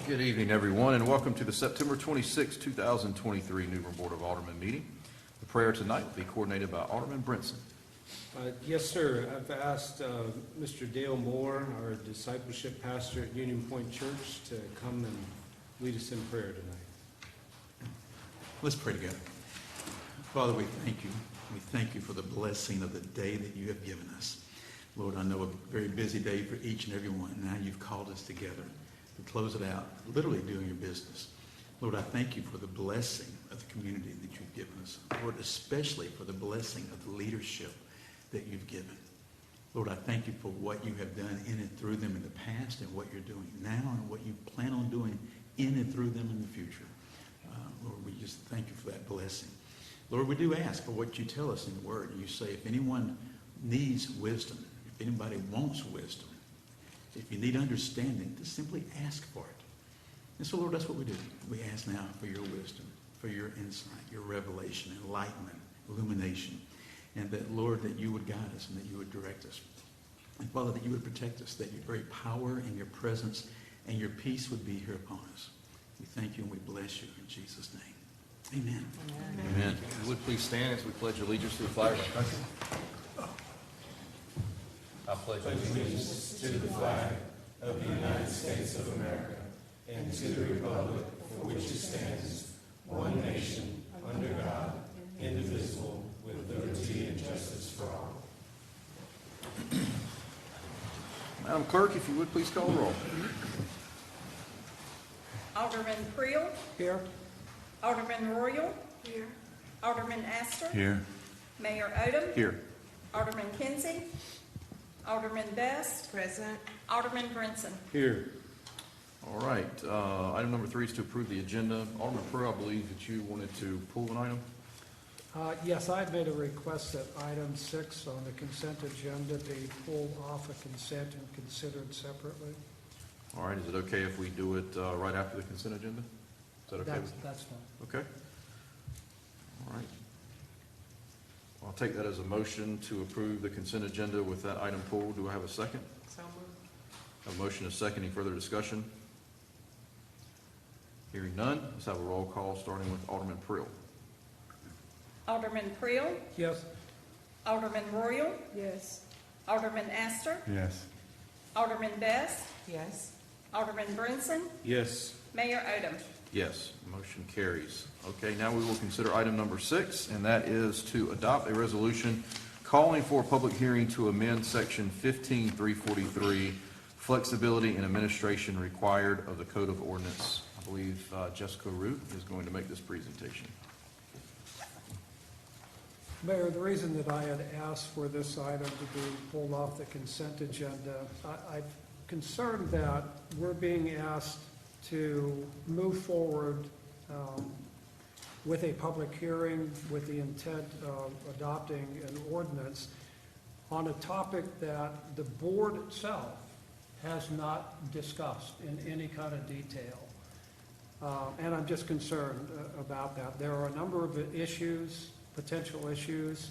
Good evening, everyone, and welcome to the September 26, 2023 New Bern Board of Aldermen meeting. The prayer tonight will be coordinated by Alderman Brinson. Yes, sir. I've asked Mr. Dale Moore, our discipleship pastor at Union Point Church, to come and lead us in prayer tonight. Let's pray together. Father, we thank you. We thank you for the blessing of the day that you have given us. Lord, I know a very busy day for each and every one. Now you've called us together to close it out, literally doing your business. Lord, I thank you for the blessing of the community that you've given us. Lord, especially for the blessing of the leadership that you've given. Lord, I thank you for what you have done in and through them in the past and what you're doing now and what you plan on doing in and through them in the future. Lord, we just thank you for that blessing. Lord, we do ask for what you tell us in the Word. You say if anyone needs wisdom, if anybody wants wisdom, if you need understanding, just simply ask for it. And so, Lord, that's what we do. We ask now for your wisdom, for your insight, your revelation, enlightenment, illumination. And that, Lord, that you would guide us and that you would direct us. And, Father, that you would protect us, that your very power and your presence and your peace would be here upon us. We thank you and we bless you in Jesus' name. Amen. Amen. Amen. If you would please stand as we pledge allegiance to the flag of our country. I pledge allegiance to the flag of the United States of America and to the republic for which it stands, one nation, under God, indivisible, with liberty and justice for all. Madam Clerk, if you would please call the roll. Alderman Creel. Here. Alderman Royal. Here. Alderman Astor. Here. Mayor Odham. Here. Alderman Kinsey. Alderman Best. Present. Alderman Brinson. Here. All right. Item number 3 is to approve the agenda. Alderman Pearl, I believe that you wanted to pull an item. Yes, I made a request that item 6 on the consent agenda be pulled off of consent and considered separately. All right. Is it okay if we do it right after the consent agenda? Is that okay? That's fine. Okay. All right. I'll take that as a motion to approve the consent agenda with that item pulled. Do I have a second? So moved. A motion, a second. Any further discussion? Hearing none, let's have a roll call starting with Alderman Prill. Alderman Creel. Yes. Alderman Royal. Yes. Alderman Astor. Yes. Alderman Best. Yes. Alderman Brinson. Yes. Mayor Odham. Yes, motion carries. Okay, now we will consider item number 6, and that is to adopt a resolution calling for a public hearing to amend section 15-343, flexibility in administration required of the Code of Ordinance. I believe Jessica Root is going to make this presentation. Mayor, the reason that I had asked for this item to be pulled off the consent agenda, I'm concerned that we're being asked to move forward with a public hearing with the intent of adopting an ordinance on a topic that the board itself has not discussed in any kind of detail. And I'm just concerned about that. There are a number of issues, potential issues,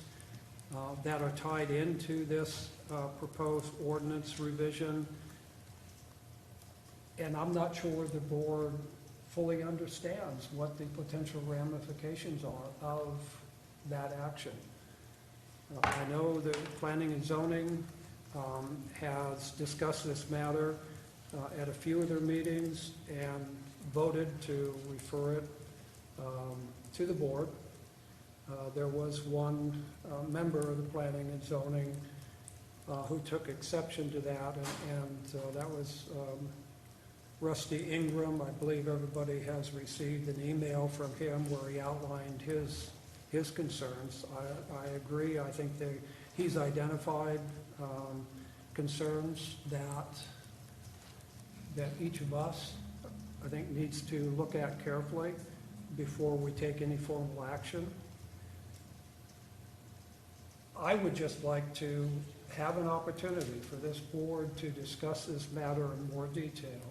that are tied into this proposed ordinance revision. And I'm not sure the board fully understands what the potential ramifications are of that action. I know the Planning and Zoning has discussed this matter at a few of their meetings and voted to refer it to the board. There was one member of the Planning and Zoning who took exception to that, and that was Rusty Ingram. I believe everybody has received an email from him where he outlined his concerns. I agree. I think he's identified concerns that each of us, I think, needs to look at carefully before we take any formal action. I would just like to have an opportunity for this board to discuss this matter in more detail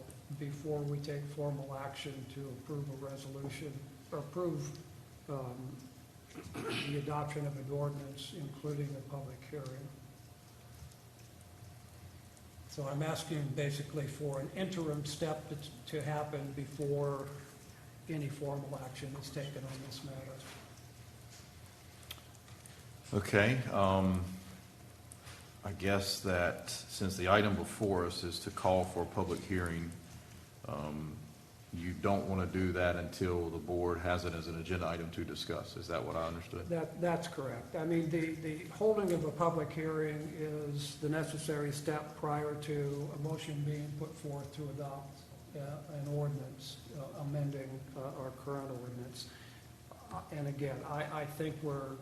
before we take formal action to approve a resolution, or approve the adoption of an ordinance, including a public hearing. So I'm asking basically for an interim step to happen before any formal action is taken on this matter. Okay, I guess that since the item before us is to call for a public hearing, you don't want to do that until the board has it as an agenda item to discuss. Is that what I understood? That's correct. I mean, the holding of a public hearing is the necessary step prior to a motion being put forth to adopt an ordinance amending our current ordinance. And again, I think we're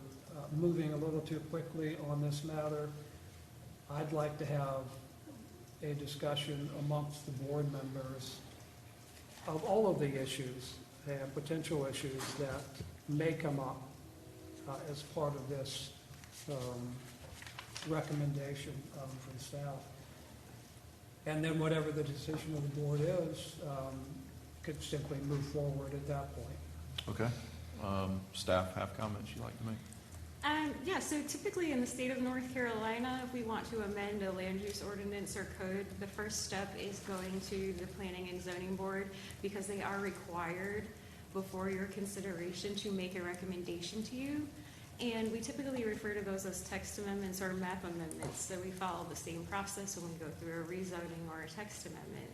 moving a little too quickly on this matter. I'd like to have a discussion amongst the board members of all of the issues and potential issues that may come up as part of this recommendation from staff. And then whatever the decision of the board is, could simply move forward at that point. Okay. Staff have comments you'd like to make? Yeah, so typically in the state of North Carolina, if we want to amend a land use ordinance or code, the first step is going to the Planning and Zoning Board because they are required before your consideration to make a recommendation to you. And we typically refer to those as text amendments or map amendments. So we follow the same process when we go through a rezoning or a text amendment.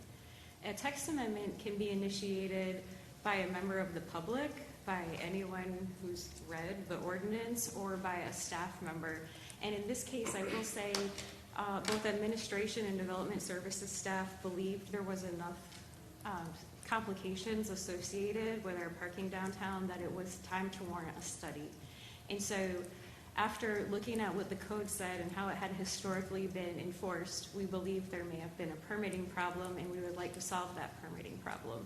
A text amendment can be initiated by a member of the public, by anyone who's read the ordinance, or by a staff member. And in this case, I will say both administration and development services staff believed there was enough complications associated with our parking downtown that it was time to warrant a study. And so after looking at what the code said and how it had historically been enforced, we believe there may have been a permitting problem, and we would like to solve that permitting problem.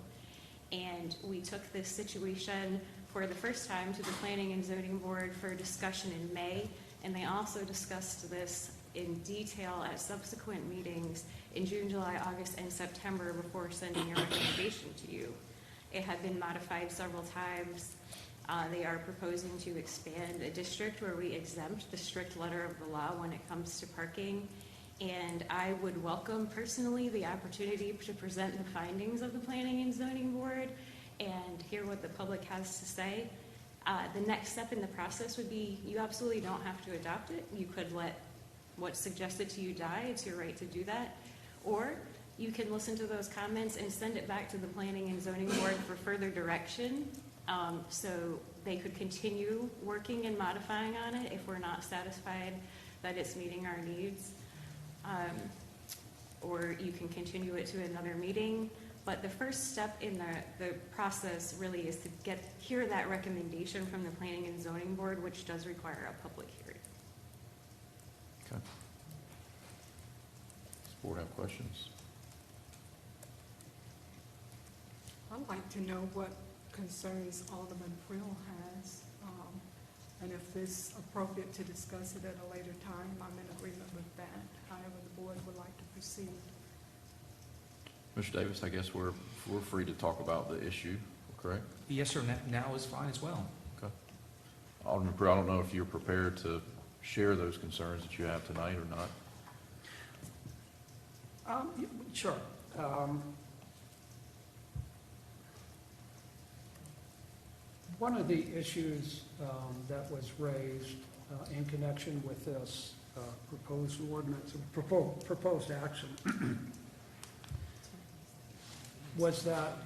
And we took this situation for the first time to the Planning and Zoning Board for discussion in May, and they also discussed this in detail at subsequent meetings in June, July, August, and September before sending a recommendation to you. It had been modified several times. They are proposing to expand a district where we exempt the strict letter of the law when it comes to parking. And I would welcome personally the opportunity to present the findings of the Planning and Zoning Board and hear what the public has to say. The next step in the process would be you absolutely don't have to adopt it. You could let what's suggested to you die. It's your right to do that. Or you can listen to those comments and send it back to the Planning and Zoning Board for further direction, so they could continue working and modifying on it if we're not satisfied that it's meeting our needs. Or you can continue it to another meeting. But the first step in the process really is to hear that recommendation from the Planning and Zoning Board, which does require a public hearing. Okay. Does the board have questions? I'd like to know what concerns Alderman Frill has, and if it's appropriate to discuss it at a later time, I'm in agreement with that. However, the board would like to proceed. Mr. Davis, I guess we're free to talk about the issue, correct? Yes, sir. Now is fine as well. Okay. Alderman Pruitt, I don't know if you're prepared to share those concerns that you have tonight or not. Sure. One of the issues that was raised in connection with this proposed ordinance, proposed action, was that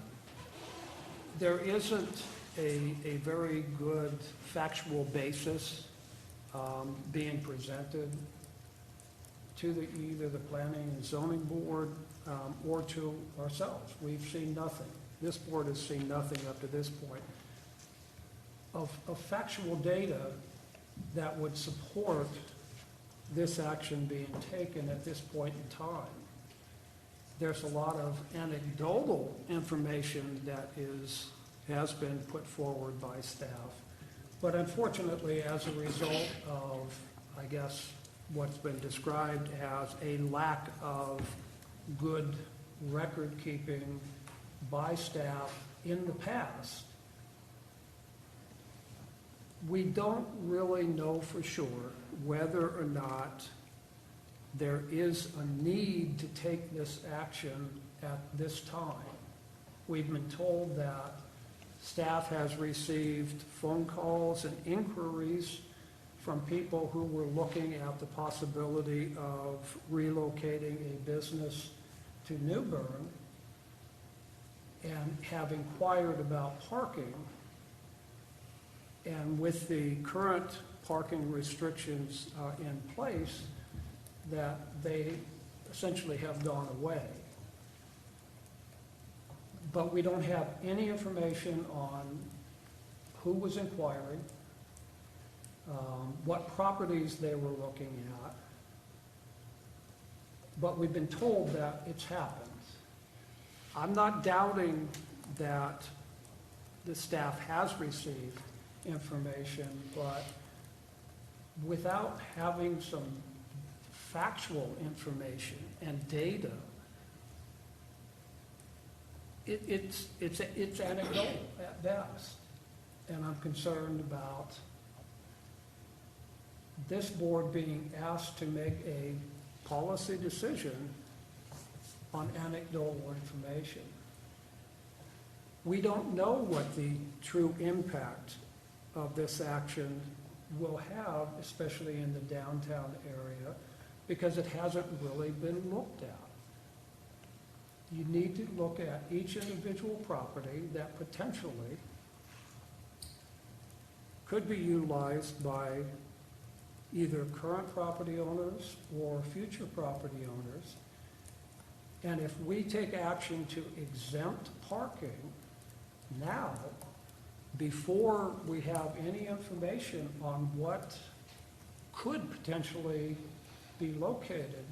there isn't a very good factual basis being presented to either the Planning and Zoning Board or to ourselves. We've seen nothing. This board has seen nothing up to this point of factual data that would support this action being taken at this point in time. There's a lot of anecdotal information that has been put forward by staff. But unfortunately, as a result of, I guess, what's been described as a lack of good record keeping by staff in the past, we don't really know for sure whether or not there is a need to take this action at this time. We've been told that staff has received phone calls and inquiries from people who were looking at the possibility of relocating a business to New Bern and have inquired about parking. And with the current parking restrictions in place, that they essentially have gone away. But we don't have any information on who was inquiring, what properties they were looking at, but we've been told that it's happened. I'm not doubting that the staff has received information, but without having some factual information and data, it's anecdotal at best. And I'm concerned about this board being asked to make a policy decision on anecdotal information. We don't know what the true impact of this action will have, especially in the downtown area, because it hasn't really been looked at. You need to look at each individual property that potentially could be utilized by either current property owners or future property owners. And if we take action to exempt parking now, before we have any information on what could potentially be located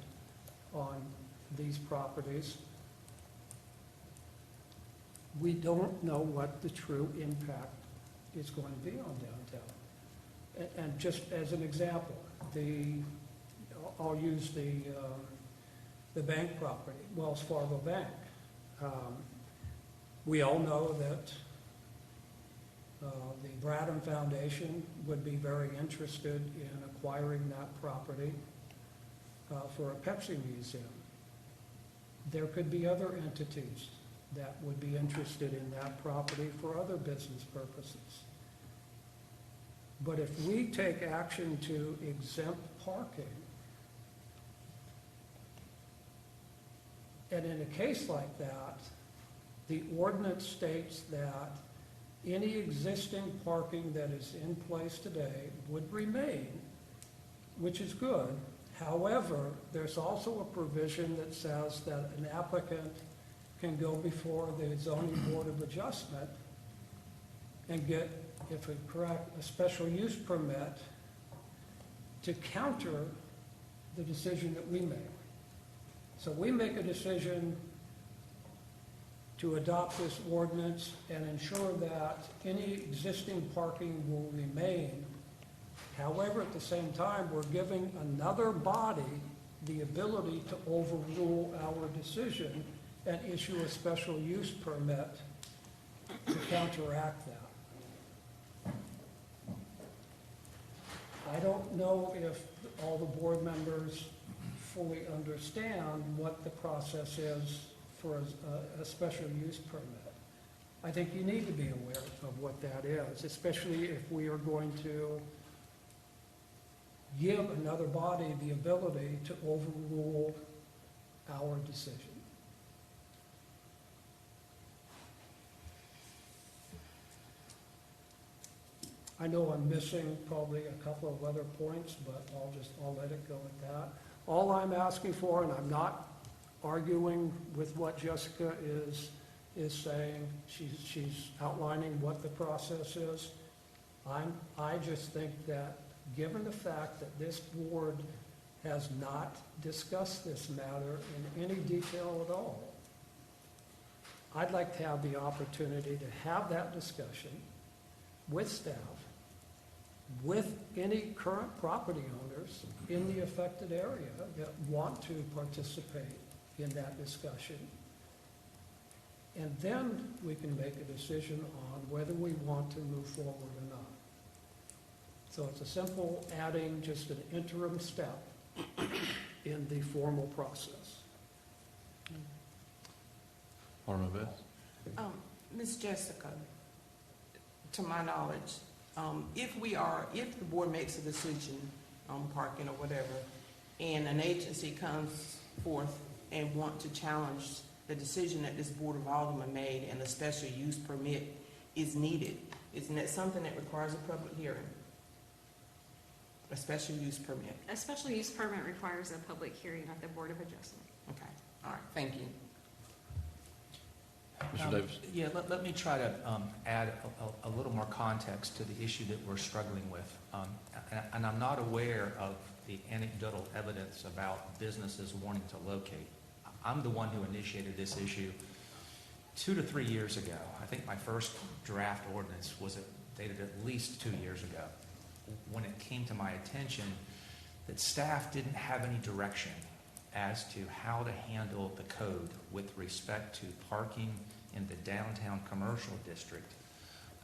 on these properties, we don't know what the true impact is going to be on downtown. And just as an example, I'll use the bank property, Wells Fargo Bank. We all know that the Bradham Foundation would be very interested in acquiring that property for a Pepsi museum. There could be other entities that would be interested in that property for other business purposes. But if we take action to exempt parking, and in a case like that, the ordinance states that any existing parking that is in place today would remain, which is good. However, there's also a provision that says that an applicant can go before the zoning board of adjustment and get, if it's correct, a special use permit to counter the decision that we make. So we make a decision to adopt this ordinance and ensure that any existing parking will remain. However, at the same time, we're giving another body the ability to overrule our decision and issue a special use permit to counteract that. I don't know if all the board members fully understand what the process is for a special use permit. I think you need to be aware of what that is, especially if we are going to give another body the ability to overrule our decision. I know I'm missing probably a couple of other points, but I'll let it go at that. All I'm asking for, and I'm not arguing with what Jessica is saying, she's outlining what the process is. I just think that given the fact that this board has not discussed this matter in any detail at all, I'd like to have the opportunity to have that discussion with staff, with any current property owners in the affected area that want to participate in that discussion. And then we can make a decision on whether we want to move forward or not. So it's a simple adding just an interim step. in the formal process. Alderman Best? Ms. Jessica, to my knowledge, if the board makes a decision on parking or whatever, and an agency comes forth and want to challenge the decision that this Board of Aldermen made and a special use permit is needed, isn't that something that requires a public hearing? A special use permit? A special use permit requires a public hearing at the Board of Adjustment. Okay, all right, thank you. Mr. Davis? Yeah, let me try to add a little more context to the issue that we're struggling with. And I'm not aware of the anecdotal evidence about businesses wanting to locate. I'm the one who initiated this issue 2 to 3 years ago. I think my first draft ordinance was dated at least 2 years ago, when it came to my attention that staff didn't have any direction as to how to handle the code with respect to parking in the downtown commercial district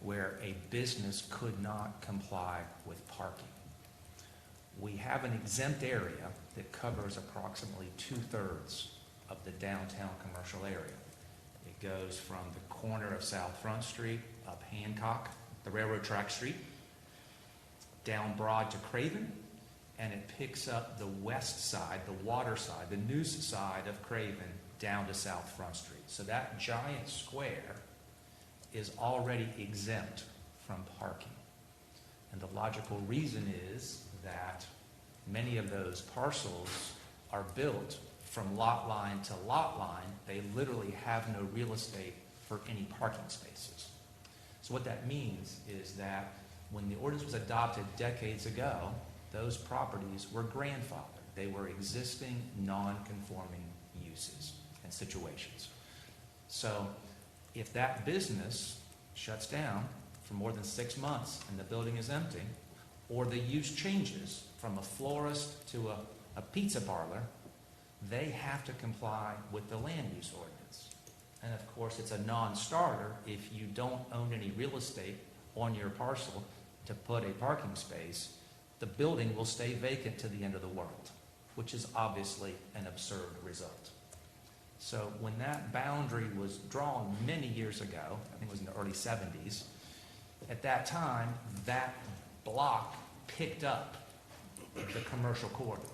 where a business could not comply with parking. We have an exempt area that covers approximately 2/3 of the downtown commercial area. It goes from the corner of South Front Street, up Hancock, the railroad track street, down Broad to Craven, and it picks up the west side, the water side, the news side of Craven down to South Front Street. So that giant square is already exempt from parking. And the logical reason is that many of those parcels are built from lot line to lot line. They literally have no real estate for any parking spaces. So what that means is that when the ordinance was adopted decades ago, those properties were grandfathered. They were existing non-conforming uses and situations. So if that business shuts down for more than 6 months and the building is empty, or the use changes from a florist to a pizza parlor, they have to comply with the land use ordinance. And of course, it's a non-starter if you don't own any real estate on your parcel to put a parking space. The building will stay vacant to the end of the world, which is obviously an absurd result. So when that boundary was drawn many years ago, I think it was in the early 70s, at that time, that block picked up the commercial corridor.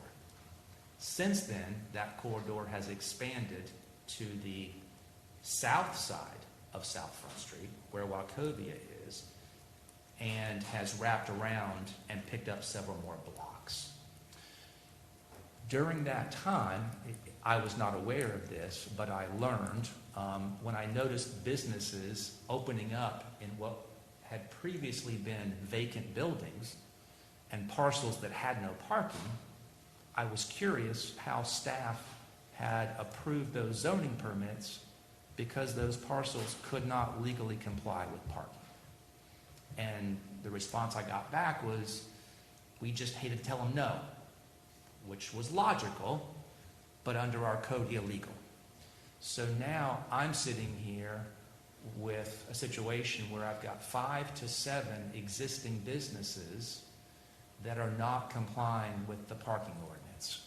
Since then, that corridor has expanded to the south side of South Front Street, where Wachovia is, and has wrapped around and picked up several more blocks. During that time, I was not aware of this, but I learned when I noticed businesses opening up in what had previously been vacant buildings and parcels that had no parking. I was curious how staff had approved those zoning permits because those parcels could not legally comply with parking. And the response I got back was, we just hated to tell them no, which was logical, but under our code illegal. So now I'm sitting here with a situation where I've got 5 to 7 existing businesses that are not complying with the parking ordinance.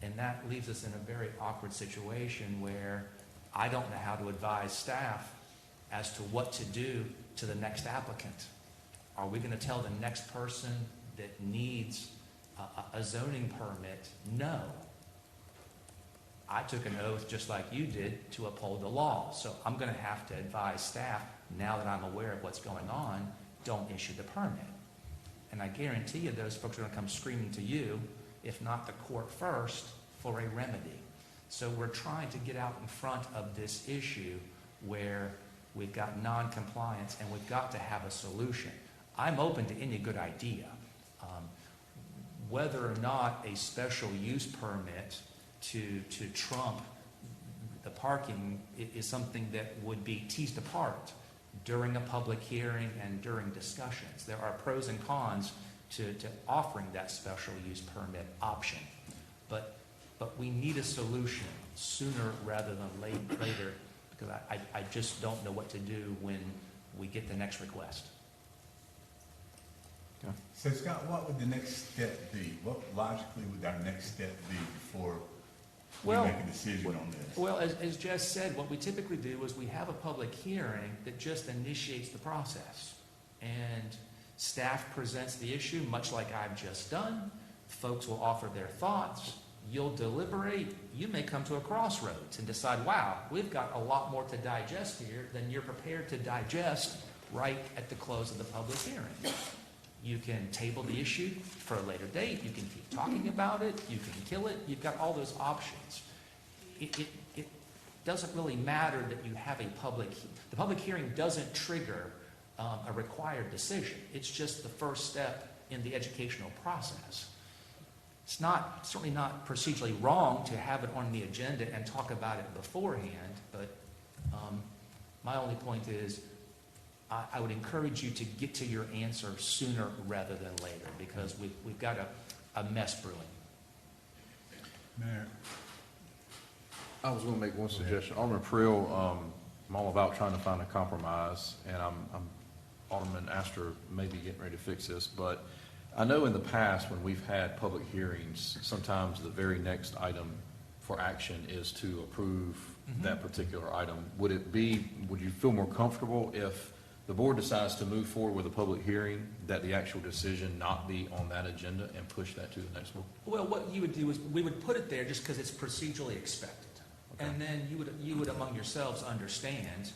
And that leaves us in a very awkward situation where I don't know how to advise staff as to what to do to the next applicant. Are we going to tell the next person that needs a zoning permit, no? I took an oath just like you did to uphold the law. So I'm going to have to advise staff, now that I'm aware of what's going on, don't issue the permit. And I guarantee you those folks are going to come screaming to you, if not the court first, for a remedy. So we're trying to get out in front of this issue where we've got non-compliance and we've got to have a solution. I'm open to any good idea. Whether or not a special use permit to trump the parking is something that would be teased apart during a public hearing and during discussions. There are pros and cons to offering that special use permit option. But we need a solution sooner rather than later, because I just don't know what to do when we get the next request. So Scott, what would the next step be? What logically would our next step be before we Well, make a decision on this? Well, as Jess said, what we typically do is we have a public hearing that just initiates the process. And staff presents the issue, much like I've just done. Folks will offer their thoughts. You'll deliberate. You may come to a crossroads and decide, wow, we've got a lot more to digest here than you're prepared to digest right at the close of the public hearing. You can table the issue for a later date. You can keep talking about it. You can kill it. You've got all those options. It doesn't really matter that you have the public hearing doesn't trigger a required decision. It's just the first step in the educational process. It's certainly not procedurally wrong to have it on the agenda and talk about it beforehand, but my only point is I would encourage you to get to your answer sooner rather than later, because we've got a mess brewing. Mayor. I was going to make one suggestion. Alderman Prill, I'm all about trying to find a compromise, and Alderman Astor may be getting ready to fix this, but I know in the past when we've had public hearings, sometimes the very next item for action is to approve that particular item. Would you feel more comfortable if the board decides to move forward with a public hearing, that the actual decision not be on that agenda and push that to the next one? Well, what you would do is we would put it there just because it's procedurally expected. Okay. And then you would among yourselves understand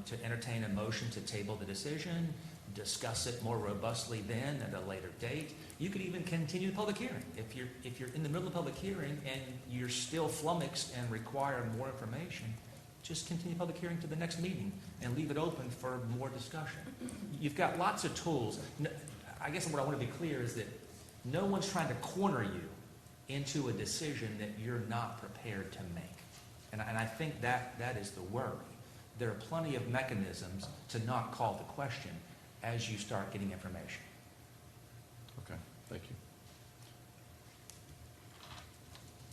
to entertain a motion to table the decision, discuss it more robustly then at a later date. You could even continue the public hearing. If you're in the middle of the public hearing and you're still flummoxed and require more information, just continue the public hearing to the next meeting and leave it open for more discussion. You've got lots of tools. I guess what I want to be clear is that no one's trying to corner you into a decision that you're not prepared to make. And I think that is the worry. There are plenty of mechanisms to not call the question as you start getting information. Okay, thank you.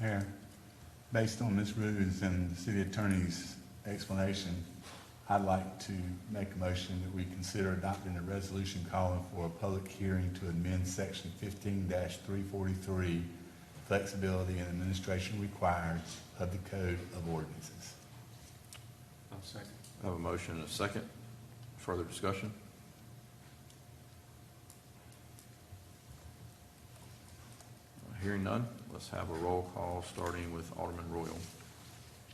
Mayor, based on Ms. Rubin's and the city attorney's explanation, I'd like to make a motion that we consider adopting a resolution calling for a public hearing to amend section 15-343, flexibility and administration required of the Code of Ordinances. I'll second. I have a motion and a second. Further discussion? Hearing none, let's have a roll call starting with Alderman Royal.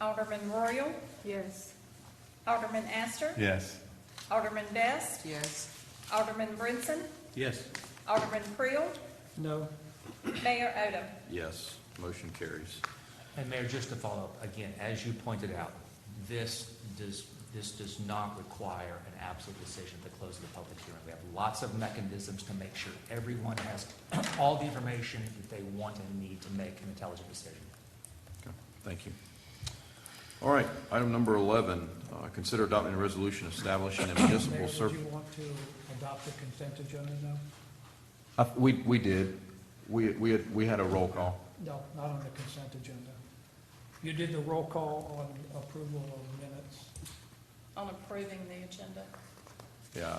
Alderman Royal, Yes. Alderman Astor, Yes. Alderman Best, Yes. Alderman Brinson, Yes. Alderman Prill, No. Mayor Odham. Yes, motion carries. And Mayor, just to follow up, again, as you pointed out, this does not require an absolute decision at the close of the public hearing. We have lots of mechanisms to make sure everyone has all the information that they want and need to make an intelligent decision. Okay, thank you. All right, item number 11, consider adopting a resolution establishing a municipal Mayor, service. would you want to adopt the consent agenda now? We did. We had a roll call. No, not on the consent agenda. You did the roll call on approval of minutes. On approving the agenda. Yeah,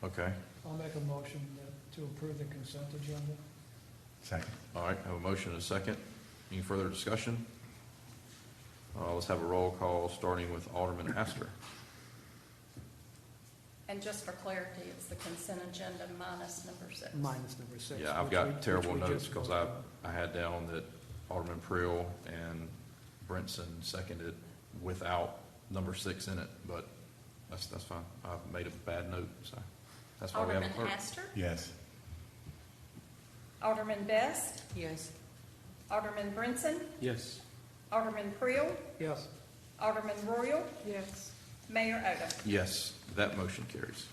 okay. I'll make a motion to approve the consent agenda. Second. All right, have a motion and a second. Any further discussion? Let's have a roll call starting with Alderman Astor. And just for clarity, it's the consent agenda minus number 6. Minus number 6. Yeah, I've which got terrible we notes just because voted I had down that Alderman Prill and Brinson seconded without number 6 in it, but that's fine. I've made a bad note, so that's why we have a Alderman clerk. Astor, Yes. Alderman Best, Yes. Alderman Brinson, Yes. Alderman Prill, on. Yes. Alderman Royal, Yes. Mayor Odham. Yes, that motion carries.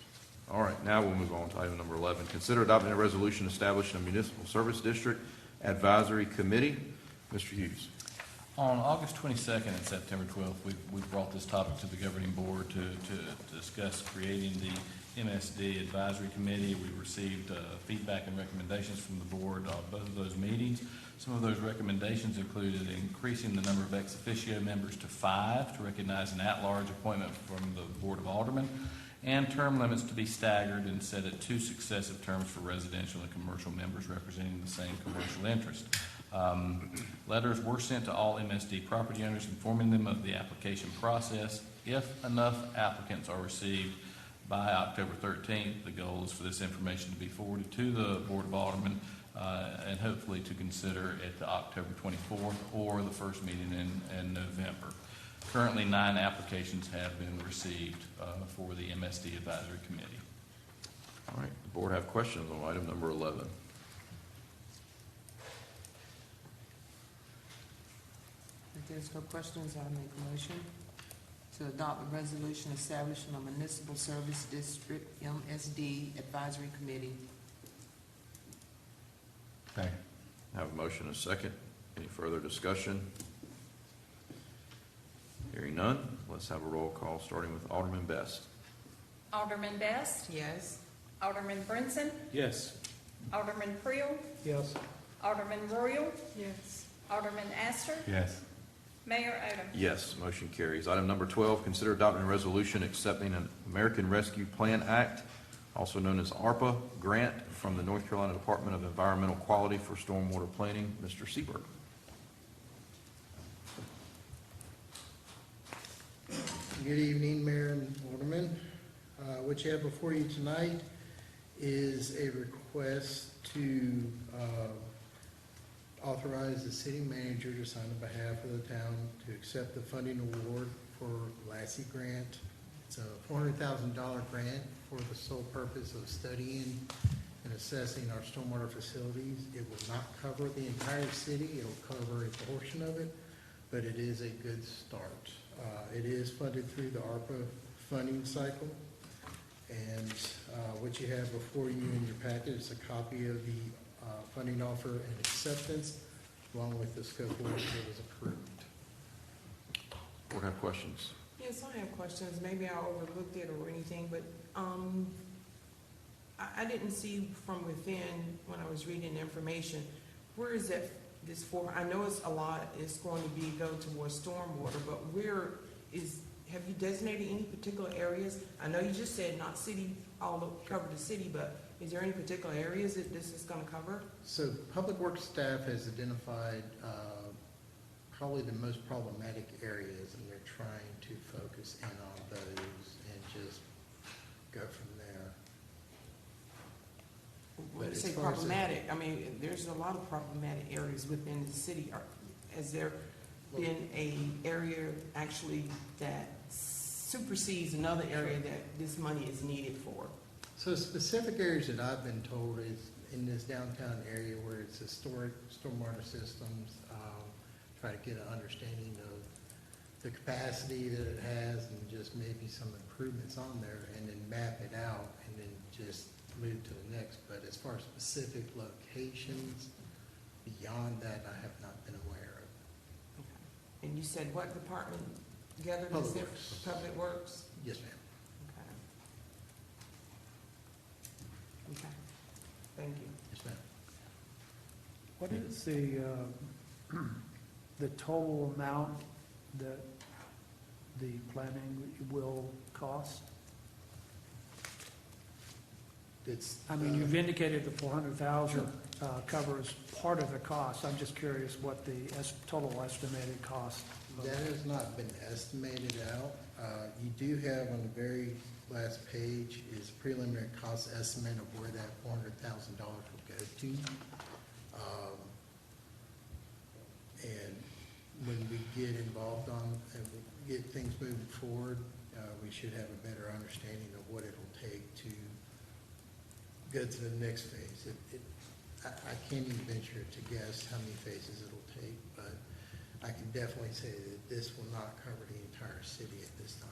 All right, now we'll move on to item number 11. Consider adopting a resolution establishing a municipal service district advisory committee. Mr. Hughes. On August 22nd and September 12th, we brought this topic to the governing board to discuss creating the MSD advisory committee. We received feedback and recommendations from the board on both of those meetings. Some of those recommendations included increasing the number of ex officio members to 5 to recognize an at-large appointment from the Board of Aldermen, and term limits to be staggered and set at 2 successive terms for residential and commercial members representing the same commercial interest. Letters were sent to all MSD property owners informing them of the application process. If enough applicants are received by October 13th, the goal is for this information to be forwarded to the Board of Aldermen and hopefully to consider at the October 24th or the first meeting in November. Currently, 9 applications have been received for the MSD Advisory Committee. All right, the board have questions on item number 11. If there's no questions, I'll make a motion to adopt a resolution establishing a municipal service district MSD advisory committee. Okay. Have a motion and a second. Any further discussion? Hearing none, let's have a roll call, starting with Alderman Best. Alderman Best, Yes. Alderman Brinson, Yes. Alderman Creel, Yes. Alderman Royal, Yes. Alderman Astor, Yes. Mayor Odom. Yes, motion carries. Item number 12, consider adopting a resolution accepting an American Rescue Plan Act, also known as ARPA, grant from the North Carolina Department of Environmental Quality for stormwater planning. Mr. Seberg. Good evening, Mayor and Alderman. What you have before you tonight is a request to authorize the city manager to sign on behalf of the town to accept the funding award for Lassie Grant. It's a $400,000 grant for the sole purpose of studying and assessing our stormwater facilities. It will not cover the entire city. It'll cover a portion of it, but it is a good start. It is funded through the ARPA funding cycle. And what you have before you in your packet is a copy of the funding offer and acceptance, along with the scope of work that was approved. Board have questions? Yes, I have questions. Maybe I overlooked it or anything, but I didn't see from within when I was reading the information, where is that, this for? I know it's a lot, it's going to be go towards stormwater, but where is, have you designated any particular areas? I know you just said not city, cover the city, but is there any particular areas that this is gonna cover? So Public Works staff has identified probably the most problematic areas, and they're trying to focus in on those and just go from there. When you But say as far as the- problematic, I mean, there's a lot of problematic areas within the city. Has there been a area actually that supersedes another area that this money is needed for? So specific areas that I've been told is in this downtown area where it's historic stormwater systems, try to get an understanding of the capacity that it has and just maybe some improvements on there, and then map it out and then just move to the next. But as far as specific locations, beyond that, I have not been aware of. And you said what department gathered Public this? Works. Public Works? Yes, ma'am. Okay. Okay. Thank you. Yes, ma'am. What is the total amount that the planning will cost? It's, I mean, you've indicated the 400,000 covers part of the cost. I'm just curious what the total estimated cost. that has not been estimated out. You do have on the very last page is preliminary cost estimate of where that $400,000 will go to. And when we get involved on, and we get things moving forward, we should have a better understanding of what it'll take to go to the next phase. I can't even venture to guess how many phases it'll take, but I can definitely say that this will not cover the entire city at this time.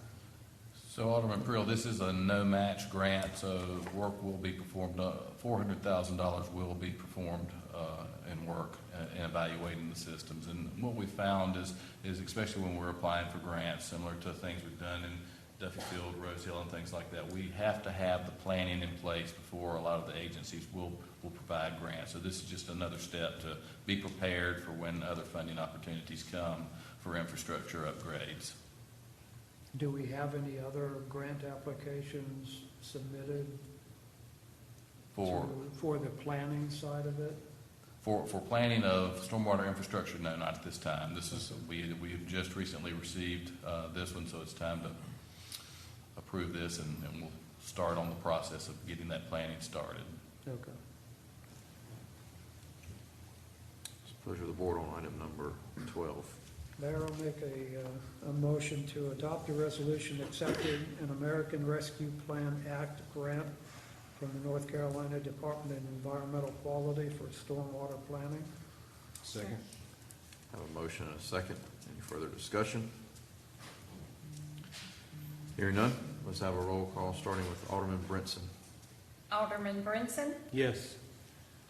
So Alderman Creel, this is a no-match grant, so work will be performed, $400,000 will be performed in work in evaluating the systems. And what we found is especially when we're applying for grants, similar to things we've done in Duffy Field, Rose Hill, and things like that, we have to have the planning in place before a lot of the agencies will provide grants. So this is just another step to be prepared for when other funding opportunities come for infrastructure upgrades. Do we have any other grant applications submitted For, for the planning side of it? for planning of stormwater infrastructure, no, not at this time. This is, we have just recently received this one, so it's time to approve this, and we'll start on the process of getting that planning started. Okay. It's a pleasure of the board on item number 12. Mayor, I'll make a motion to adopt a resolution accepting an American Rescue Plan Act grant from the North Carolina Department of Environmental Quality for stormwater planning. Second. Have a motion and a second. Any further discussion? Hearing none, let's have a roll call, starting with Alderman Brinson. Alderman Brinson, Yes.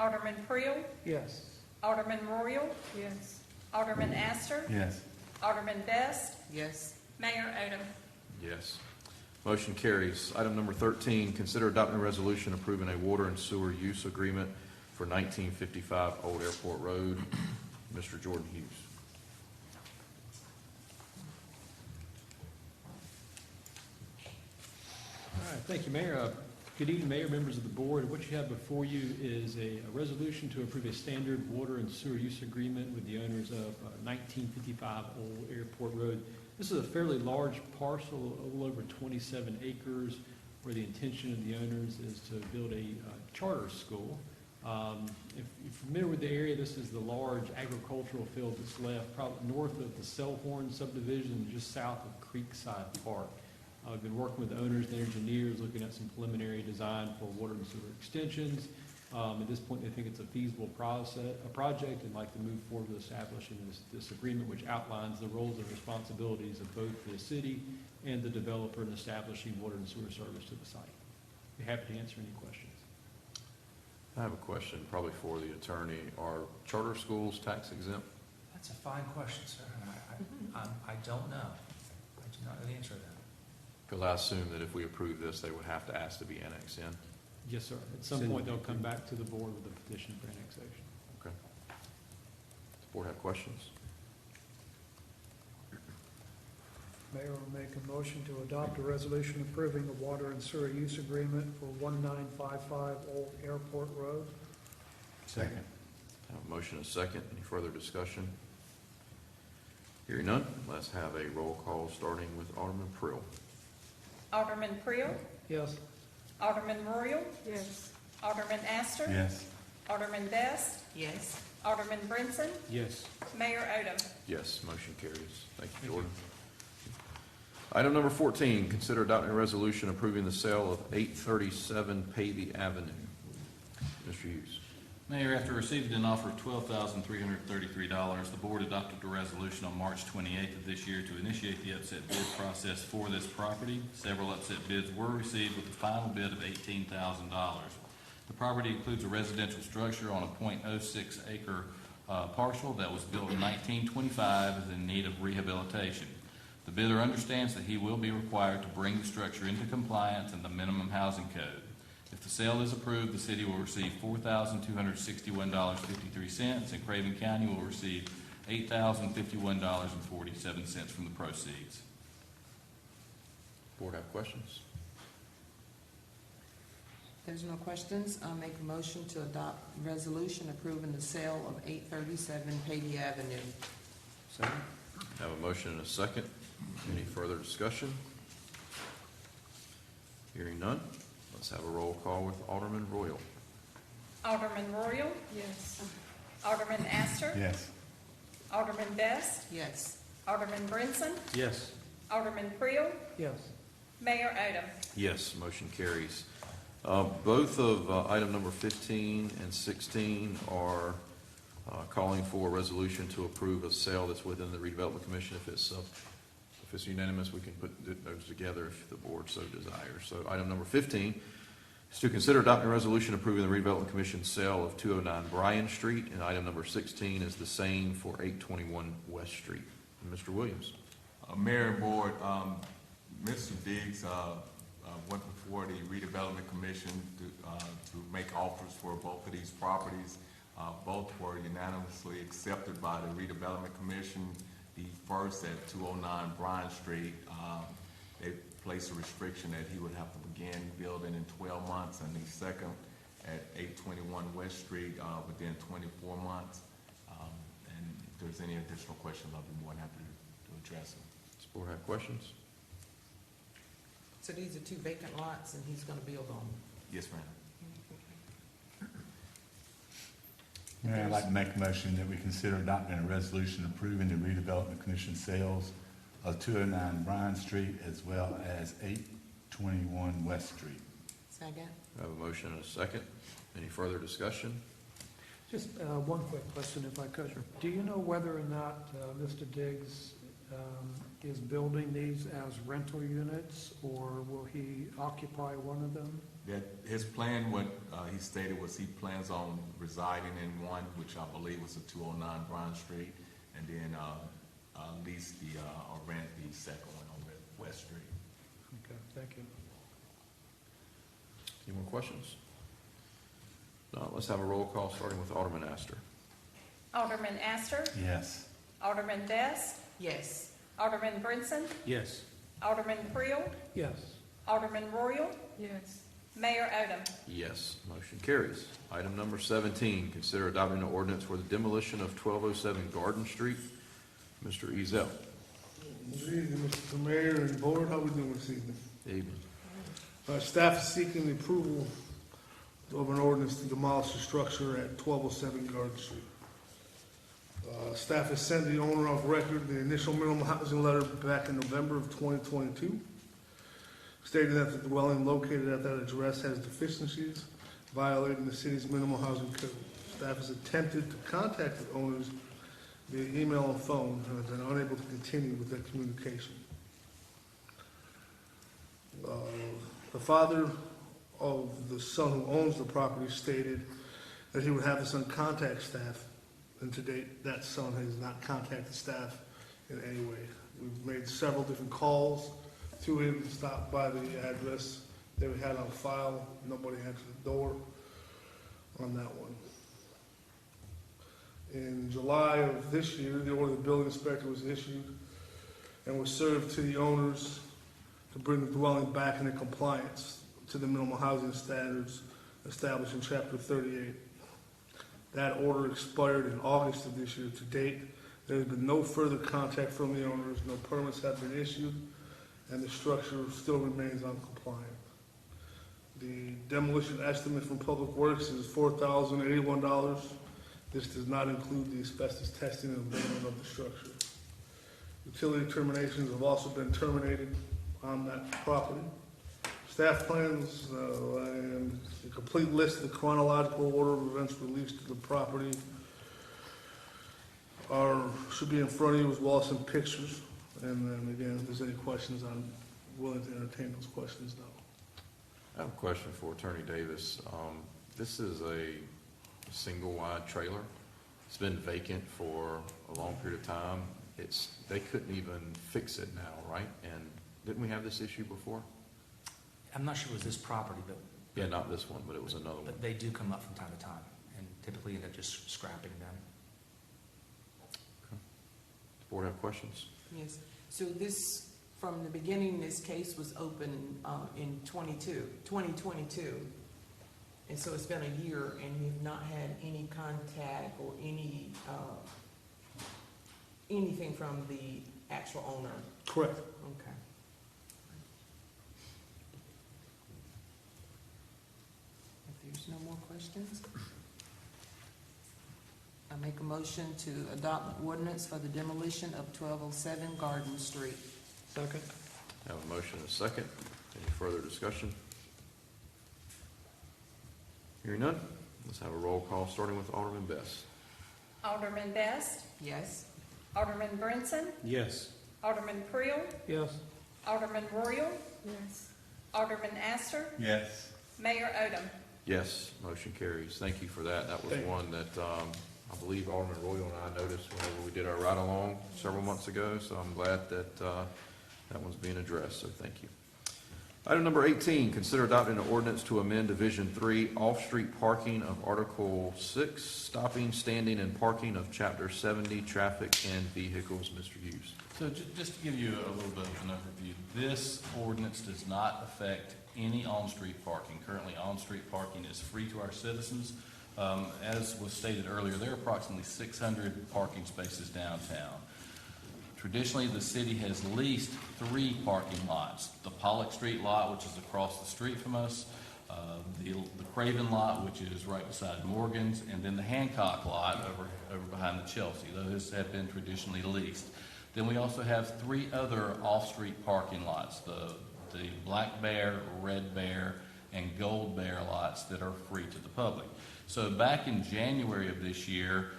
Alderman Creel, Yes. Alderman Royal, Yes. Alderman Astor, Yes. Alderman Best, Yes. Mayor Odom. Yes. Motion carries. Item number 13, consider adopting a resolution approving a water and sewer use agreement for 1955 Old Airport Road. Mr. Jordan Hughes. All right, thank you, Mayor. Good evening, Mayor, members of the board. What you have before you is a resolution to approve a standard water and sewer use agreement with the owners of 1955 Old Airport Road. This is a fairly large parcel, a little over 27 acres, where the intention of the owners is to build a charter school. If you're familiar with the area, this is the large agricultural field that's left probably north of the Selhorn subdivision, just south of Creekside Park. I've been working with the owners and engineers, looking at some preliminary design for water and sewer extensions. At this point, they think it's a feasible project and like to move forward with establishing this agreement, which outlines the roles and responsibilities of both the city and the developer in establishing water and sewer service to the site. Be happy to answer any questions. I have a question, probably for the attorney. Are charter schools tax exempt? That's a fine question, sir, and I don't know. I do not know the answer to that. Because I assume that if we approve this, they would have to ask to be annexed in. Yes, sir. At some point, they'll come back to the board with a petition for annexation. Okay. Does the board have questions? Mayor will make a motion to adopt a resolution approving the water and sewer use agreement for 1955 Old Airport Road. Second. I have a motion and a second. Any further discussion? Hearing none, let's have a roll call, starting with Alderman Prill. Alderman Creel, Yes. Alderman Royal, Yes. Alderman Astor, Yes. Alderman Best, Yes. Alderman Brinson, Yes. Mayor Odom. Yes, motion carries. Thank you, Jordan. Item number 14, consider adopting a resolution approving the sale of 837 Pavey Avenue. Mr. Hughes. Mayor, after receiving an offer of $12,333, the board adopted a resolution on March 28th of this year to initiate the upset bid process for this property. Several upset bids were received with a final bid of $18,000. The property includes a residential structure on a .06 acre parcel that was built in 1925 and is in need of rehabilitation. The bidder understands that he will be required to bring the structure into compliance and the minimum housing code. If the sale is approved, the city will receive $4,261.53, and Craven County will receive $8,051.47 from the proceeds. Board have questions? There's no questions. I'll make a motion to adopt resolution approving the sale of 837 Pavey Avenue. Second. Have a motion and a second. Any further discussion? Hearing none, let's have a roll call with Alderman Royal. Alderman Royal, Yes. Alderman Astor, Yes. Alderman Best, Yes. Alderman Brinson, Yes. Alderman Creel, Yes. Mayor Odom. Yes, motion carries. Both of item number 15 and 16 are calling for a resolution to approve a sale that's within the redevelopment commission. If it's unanimous, we can put those together if the board so desires. So item number 15 is to consider adopting a resolution approving the redevelopment commission's sale of 209 Bryan Street, and item number 16 is the same for 821 West Street. Mr. Williams. Mayor and Board, Mr. Diggs went before the redevelopment commission to make offers for both of these properties. Both were unanimously accepted by the redevelopment commission. The first at 209 Bryan Street, they placed a restriction that he would have to begin building in 12 months, and the second at 821 West Street within 24 months. And if there's any additional questions, I'll be more than happy to address them. Does the board have questions? So these are 2 vacant lots and he's gonna build on them? Yes, ma'am. Mayor, I'd like to make a motion that we consider adopting a resolution approving the redevelopment commission sales of 209 Bryant Street as well as 821 West Street. Second? I have a motion and a second. Any further discussion? Just one quick question, if I could. Do you know whether or not Mr. Diggs is building these as rental units, or will he occupy one of them? That his plan, what he stated was he plans on residing in one, which I believe was the 209 Bryant Street, and then lease or rent the second one on West Street. Okay, thank you. Any more questions? No, let's have a roll call, starting with Alderman Astor. Alderman Astor, Yes. Alderman Best, Yes. Alderman Brinson, Yes. Alderman Creel, Yes. Alderman Royal, Yes. Mayor Odom. Yes, motion carries. Item number 17, consider adopting an ordinance for the demolition of 1207 Garden Street. Mr. Ezell. Good evening, Mr. Mayor and Board. How we doing this evening? Evening. Staff is seeking the approval of an ordinance to demolish the structure at 1207 Garden Street. Staff has sent the owner of record the initial minimum housing letter back in November of 2022, stating that the dwelling located at that address has deficiencies violating the city's minimum housing code. Staff has attempted to contact the owners via email and phone, and have been unable to continue with that communication. The father of the son who owns the property stated that he would have the son contact staff, and to date, that son has not contacted staff in any way. We've made several different calls to him to stop by the address that we had on file. Nobody answered the door on that one. In July of this year, the order of the building inspector was issued and was served to the owners to bring the dwelling back into compliance to the minimum housing standards established in Chapter 38. That order expired in August of this year. To date, there has been no further contact from the owners, no permits have been issued, and the structure still remains uncompliant. The demolition estimate from Public Works is $4,081. This does not include the asbestos testing and abatement of the structure. Utility terminations have also been terminated on that property. Staff plans, a complete list of the chronological order of events released to the property should be in front of you, as well as some pictures. And then again, if there's any questions, I'm willing to entertain those questions now. I have a question for Attorney Davis. This is a single wide trailer. It's been vacant for a long period of time. They couldn't even fix it now, right? And didn't we have this issue before? I'm not sure it was this property, but. Yeah, not this one, but it was another one. But they do come up from time to time, and typically end up just scrapping them. Okay. Does the board have questions? Yes. So this, from the beginning, this case was open in 2022. And so it's been a year, and you've not had any contact or anything from the actual owner? Correct. Okay. If there's no more questions, I make a motion to adopt an ordinance for the demolition of 1207 Garden Street. Second. I have a motion and a second. Any further discussion? Hearing none, let's have a roll call, starting with Alderman Best. Alderman Best, Yes? Alderman Brinson, Yes. Alderman Creel, Yes. Alderman Royal, Yes. Alderman Astor, Yes. Mayor Odom. Yes, motion carries. Thank you for that. That was Thank you. one that I believe Alderman Royal and I noticed whenever we did our ride-along several months ago, so I'm glad that that one's being addressed, so thank you. Item number 18, consider adopting an ordinance to amend Division 3, off-street parking of Article 6, stopping, standing, and parking of Chapter 70, traffic and vehicles. Mr. Hughes. So just to give you a little bit of an overview, this ordinance does not affect any on-street parking. Currently, on-street parking is free to our citizens. As was stated earlier, there are approximately 600 parking spaces downtown. Traditionally, the city has leased 3 parking lots. The Pollock Street lot, which is across the street from us, the Craven lot, which is right beside Morgan's, and then the Hancock lot over behind the Chelsea. Those have been traditionally leased. Then we also have 3 other off-street parking lots, the Black Bear, Red Bear, and Gold Bear lots that are free to the public. So back in January of this year,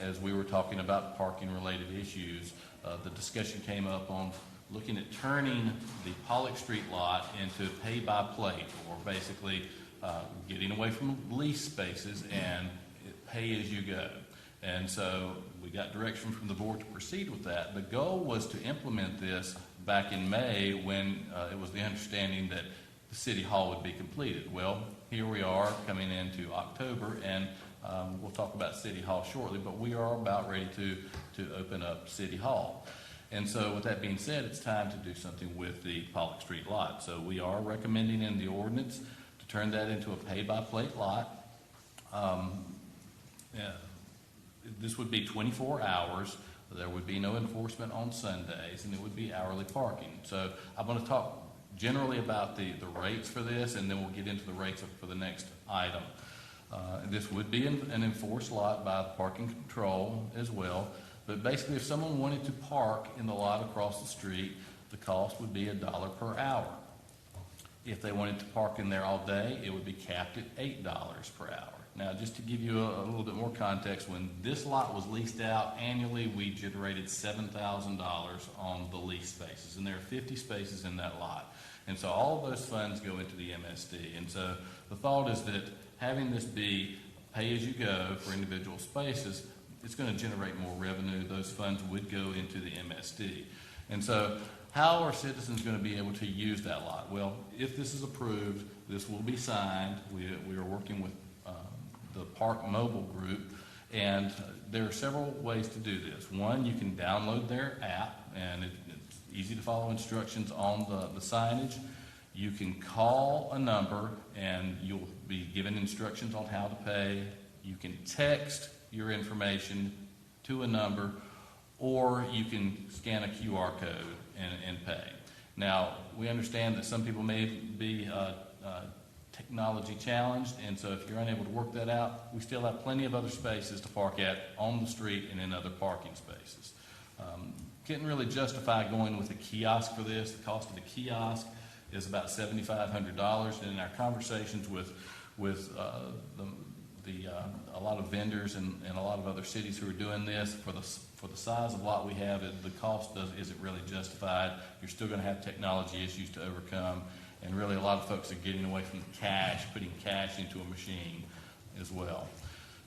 as we were talking about parking-related issues, the discussion came up on looking at turning the Pollock Street lot into pay-by-plate, or basically getting away from lease spaces and pay-as-you-go. And so we got direction from the board to proceed with that. The goal was to implement this back in May when it was the understanding that the City Hall would be completed. Well, here we are coming into October, and we'll talk about City Hall shortly, but we are about ready to open up City Hall. And so with that being said, it's time to do something with the Pollock Street lot. So we are recommending in the ordinance to turn that into a pay-by-plate lot. This would be 24 hours. There would be no enforcement on Sundays, and it would be hourly parking. So I'm going to talk generally about the rates for this, and then we'll get into the rates for the next item. This would be an enforced lot by the parking control as well. But basically, if someone wanted to park in the lot across the street, the cost would be $1 per hour. If they wanted to park in there all day, it would be capped at $8 per hour. Now, just to give you a little bit more context, when this lot was leased out annually, we generated $7,000 on the lease spaces, and there are 50 spaces in that lot. And so all of those funds go into the MSD. And so the thought is that having this be pay-as-you-go for individual spaces, it's going to generate more revenue. Those funds would go into the MSD. And so how are citizens going to be able to use that lot? Well, if this is approved, this will be signed. We are working with the Park Mobile Group, and there are several ways to do this. One, you can download their app, and it's easy to follow instructions on the signage. You can call a number, and you'll be given instructions on how to pay. You can text your information to a number, or you can scan a QR code and pay. Now, we understand that some people may be technology challenged, and so if you're unable to work that out, we still have plenty of other spaces to park at on the street and in other parking spaces. Couldn't really justify going with a kiosk for this. The cost of the kiosk is about $7,500, and in our conversations with a lot of vendors and a lot of other cities who are doing this, for the size of lot we have, the cost isn't really justified. You're still going to have technology issues to overcome, and really a lot of folks are getting away from cash, putting cash into a machine as well.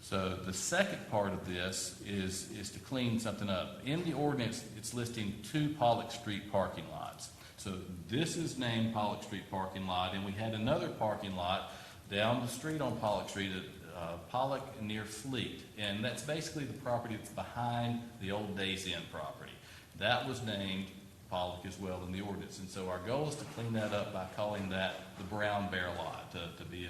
So the second part of this is to clean something up. In the ordinance, it's listing 2 Pollock Street parking lots. So this is named Pollock Street parking lot, and we had another parking lot down the street on Pollock Street at Pollock near Fleet, and that's basically the property that's behind the old Days Inn property. That was named Pollock as well in the ordinance, and so our goal is to clean that up by calling that the Brown Bear lot, to be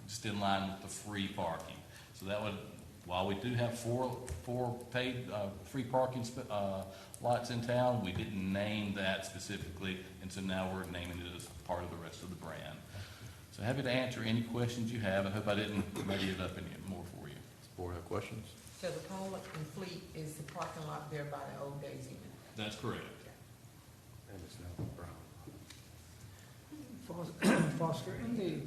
just in line with the free parking. So that would, while we do have four paid free parking lots in town, we didn't name that specifically, and so now we're naming it as part of the rest of the brand. So happy to answer any questions you have. I hope I didn't muddy it up any more for you. Does the board have questions? So the Pollock and Fleet is the parking lot there by the old Days Inn? That's correct. And it's now Brown. Foster, in the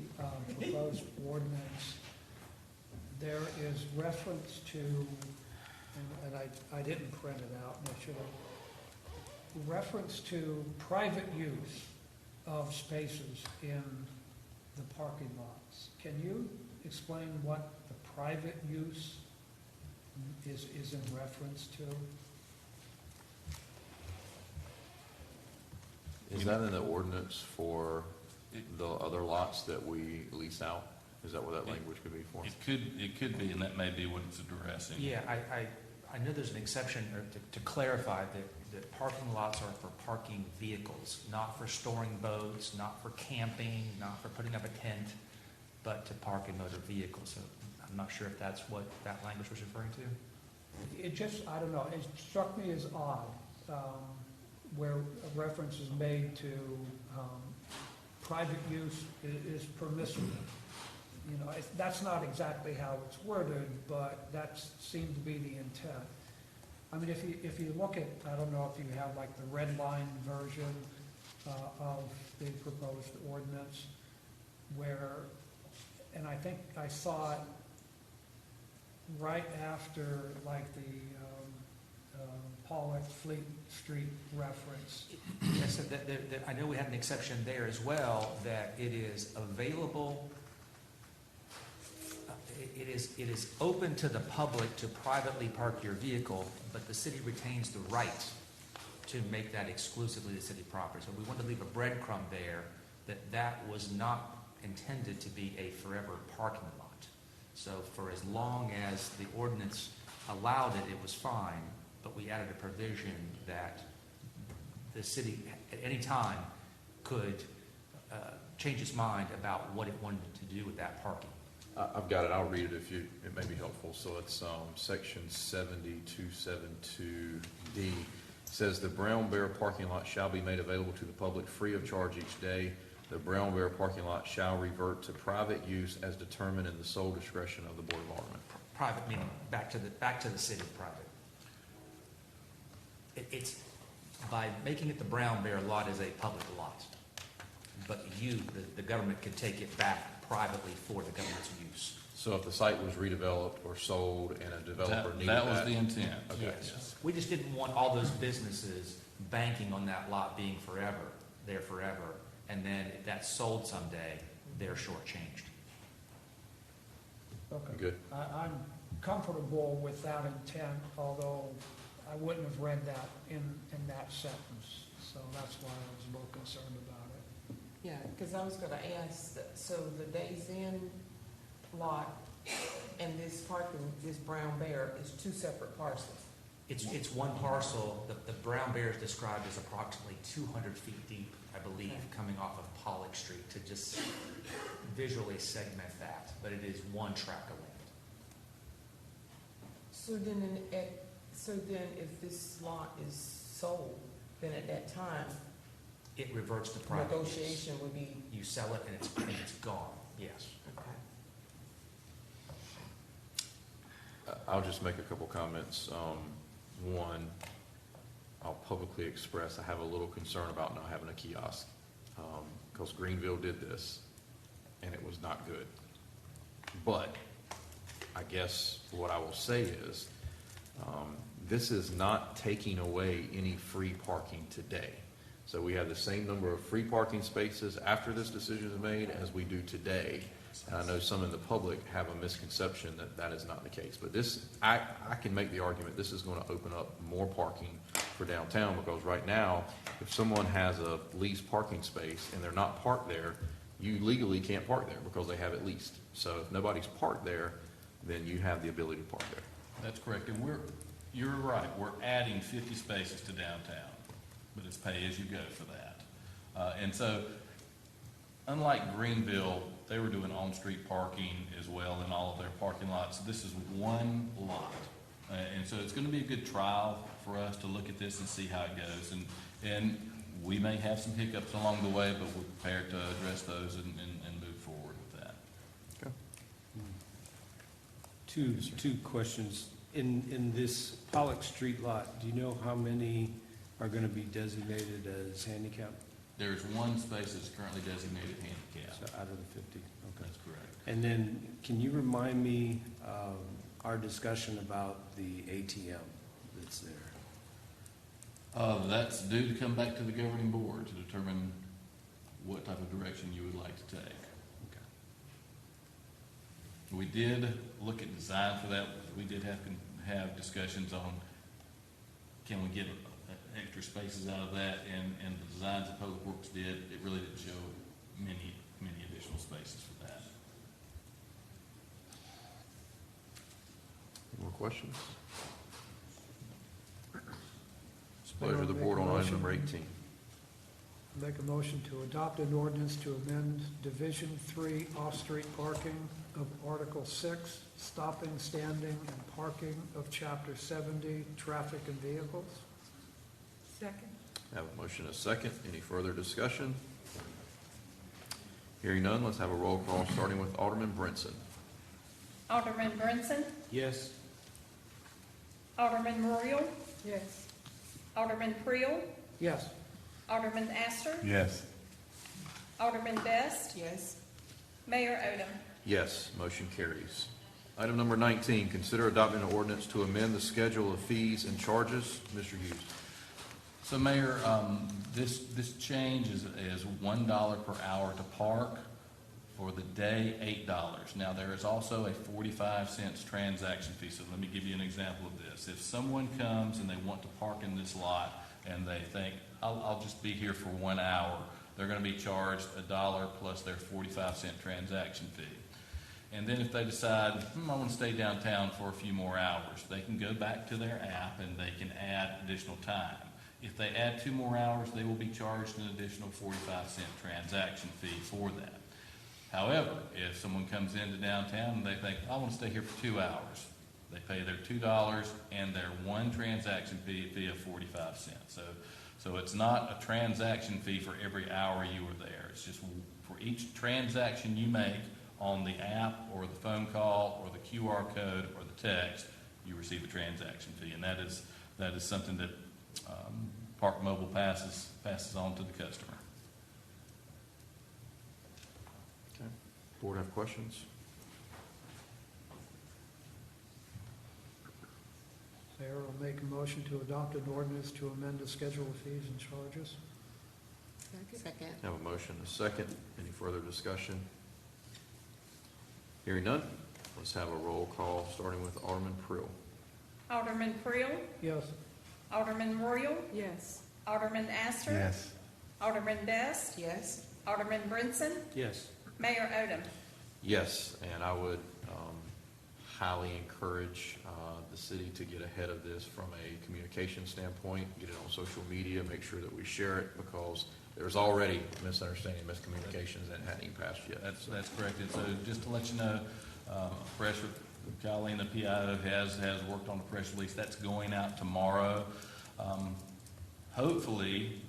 proposed ordinance, there is reference to, and I didn't print it out, and I should have, reference to private use of spaces in the parking lots. Can you explain what the private use is in reference to? Is that in the ordinance for the other lots that we lease out? Is that what that language could be for? It could be, and that may be what it's addressing. Yeah, I know there's an exception, or to clarify, that parking lots are for parking vehicles, not for storing boats, not for camping, not for putting up a tent, but to park a motor vehicle. So I'm not sure if that's what that language was referring to. It just, I don't know, it struck me as odd, where a reference is made to private use is permissible. You know, that's not exactly how it's worded, but that seemed to be the intent. I mean, if you look at, I don't know if you have like the red line version of the proposed ordinance, where, and I think I saw it right after like the Pollock Fleet Street reference. Yes, so I know we had an exception there as well, that it is available, it is open to the public to privately park your vehicle, but the city retains the right to make that exclusively the city property. So we want to leave a breadcrumb there that was not intended to be a forever parking lot. So for as long as the ordinance allowed it, it was fine, but we added a provision that the city at any time could change its mind about what it wanted to do with that parking. I've got it, I'll read it if it may be helpful. So it's section 7272D. Says the Brown Bear parking lot shall be made available to the public free of charge each day. The Brown Bear parking lot shall revert to private use as determined in the sole discretion of the Board of Aldermen. Private meaning back to the city private. It's by making it the Brown Bear lot is a public lot, but the government can take it back privately for the government's use. So if the site was redeveloped or sold and a developer needed that was the intent. Okay. Yes. We just didn't want all those businesses banking on that lot being there forever, and then if that's sold someday, they're shortchanged. Okay. Good. I'm comfortable with that intent, although I wouldn't have read that in that sentence. So that's why I was a little concerned about it. Yeah, because I was gonna ask, so the Days Inn lot and this Brown Bear is two separate parcels? It's one parcel. The Brown Bear is described as approximately 200 feet deep, I believe, coming off of Pollock Street, to just visually segment that, but it is one tract of land. So then if this lot is sold, then at that time, It reverts to private use. negotiation would be, You sell it and it's gone, yes. okay. I'll just make a couple comments. One, I'll publicly express I have a little concern about not having a kiosk, because Greenville did this, and it was not good. But I guess what I will say is, this is not taking away any free parking today. So we have the same number of free parking spaces after this decision is made as we do today. And I know some in the public have a misconception that that is not the case. But this, I can make the argument this is going to open up more parking for downtown, because right now, if someone has a leased parking space and they're not parked there, you legally can't park there because they have it leased. So if nobody's parked there, then you have the ability to park there. That's correct. And you're right, we're adding 50 spaces to downtown, but it's pay as you go for that. And so, unlike Greenville, they were doing on-street parking as well in all of their parking lots. This is one lot. And so it's going to be a good trial for us to look at this and see how it goes. And we may have some hiccups along the way, but we're prepared to address those and move forward with that. Okay. Two questions. In this Pollock Street lot, do you know how many are going to be designated as handicap? There's one space that's currently designated handicap. So out of the 50, okay. That's correct. And then, can you remind me our discussion about the ATM that's there? That's due to come back to the governing board to determine what type of direction you would like to take. Okay. We did look at design for that. We did have discussions on, can we get extra spaces out of that, and the designs that Public Works did, it really didn't show many additional spaces for that. Any more questions? It's the pleasure of the board on item number 18. Make a motion to adopt an ordinance to amend Division 3 off-street parking of Article 6, stopping, standing, and parking of Chapter 70, traffic and vehicles. Second. I have a motion and a second. Any further discussion? Hearing none, let's have a roll call, starting with Alderman Brinson. Alderman Brinson, Yes. Alderman Royal, Yes. Alderman Creel, Yes. Alderman Astor, Yes. Alderman Best, Yes. Mayor Odham. Yes, motion carries. Item number 19, consider adopting an ordinance to amend the schedule of fees and charges. Mr. Hughes. So Mayor, this change is $1 per hour to park. For the day, $8. Now, there is also a 45-cent transaction fee. So let me give you an example of this. If someone comes and they want to park in this lot and they think, I'll just be here for 1 hour, they're going to be charged $1 plus their 45-cent transaction fee. And then if they decide, I want to stay downtown for a few more hours, they can go back to their app and they can add additional time. If they add 2 more hours, they will be charged an additional 45-cent transaction fee for that. However, if someone comes into downtown and they think, I want to stay here for 2 hours, they pay their $2 and their 1 transaction fee of 45 cents. So it's not a transaction fee for every hour you were there. It's just for each transaction you make on the app or the phone call or the QR code or the text, you receive a transaction fee. And that is something that Park Mobile passes on to the customer. Okay. Board have questions? Mayor will make a motion to adopt an ordinance to amend the schedule of fees and charges. Second. Have a motion and a second. Any further discussion? Hearing none, let's have a roll call, starting with Alderman Prill. Alderman Creel, Yes. Alderman Royal, Yes. Alderman Astor, Yes. Alderman Best, Yes. Alderman Brinson, Yes. Mayor Odham. Yes, and I would highly encourage the city to get ahead of this from a communication standpoint, get it on social media, make sure that we share it, because there's already misunderstanding, miscommunications that hadn't even passed yet. That's correct. And so just to let you know, Colleen, the PIO, has worked on the press release. That's going out tomorrow. Hopefully,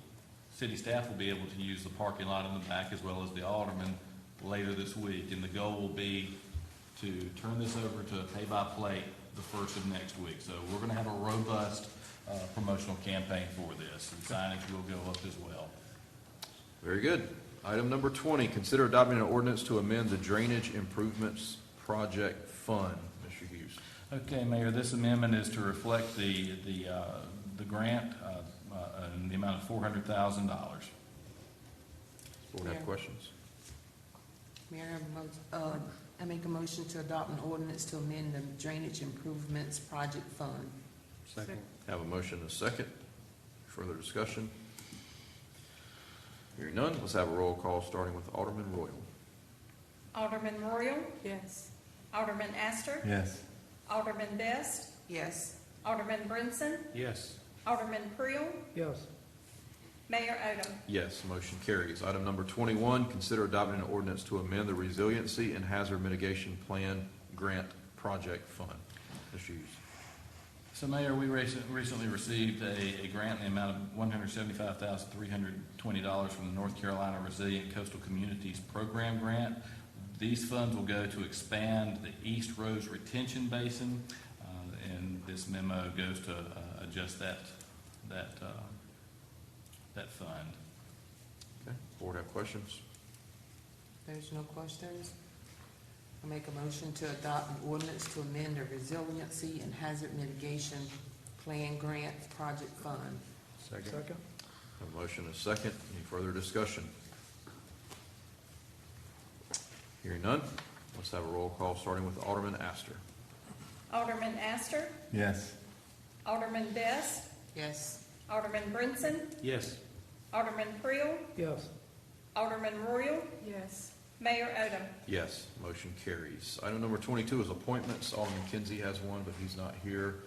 city staff will be able to use the parking lot in the back as well as the Alderman later this week. And the goal will be to turn this over to a pay-by-plate the first of next week. So we're going to have a robust promotional campaign for this. And signage will go up as well. Very good. Item number 20, consider adopting an ordinance to amend the Drainage Improvements Project Fund. Mr. Hughes. Okay, Mayor, this amendment is to reflect the grant in the amount of $400,000. Board have questions? Mayor, I make a motion to adopt an ordinance to amend the Drainage Improvements Project Fund. Second. Have a motion and a second. Further discussion? Hearing none, let's have a roll call, starting with Alderman Royal. Alderman Royal, Yes. Alderman Astor, Yes. Alderman Best, Yes. Alderman Brinson, Yes. Alderman Creel, Yes. Mayor Odham. Yes, motion carries. Item number 21, consider adopting an ordinance to amend the Resiliency and Hazard Mitigation Plan Grant Project Fund. Mr. Hughes. So, Mayor, we recently received a grant in the amount of $175,320 from the North Carolina Resilient Coastal Communities Program Grant. These funds will go to expand the East Rose Retention Basin, and this memo goes to adjust that fund. Okay, board have questions? There's no questions. I make a motion to adopt an ordinance to amend the Resiliency and Hazard Mitigation Plan Grant Project Fund. Second. Have a motion and a second. Any further discussion? Hearing none, let's have a roll call, starting with Alderman Astor. Alderman Astor, Yes. Alderman Best, Yes. Alderman Brinson, Yes. Alderman Creel, Yes. Alderman Royal, Yes. Mayor Odham. Yes, motion carries. Item number 22 is appointments. Alderman Kinsey has one, but he's not here.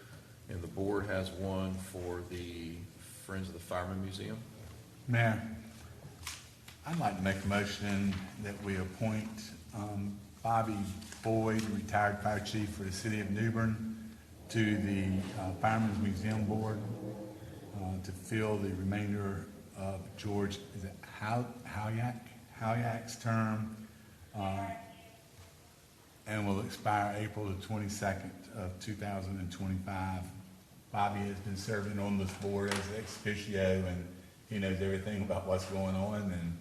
And the board has one for the Friends of the Fireman Museum. Mayor, I'd like to make a motion that we appoint Bobby Boyd, retired fire chief for the city of New Bern, to the Fireman's Museum Board to fill the remainder of George, is it Halyak's term, and will expire April the 22nd of 2025. Bobby has been serving on this board as ex officio, and he knows everything about what's going on, and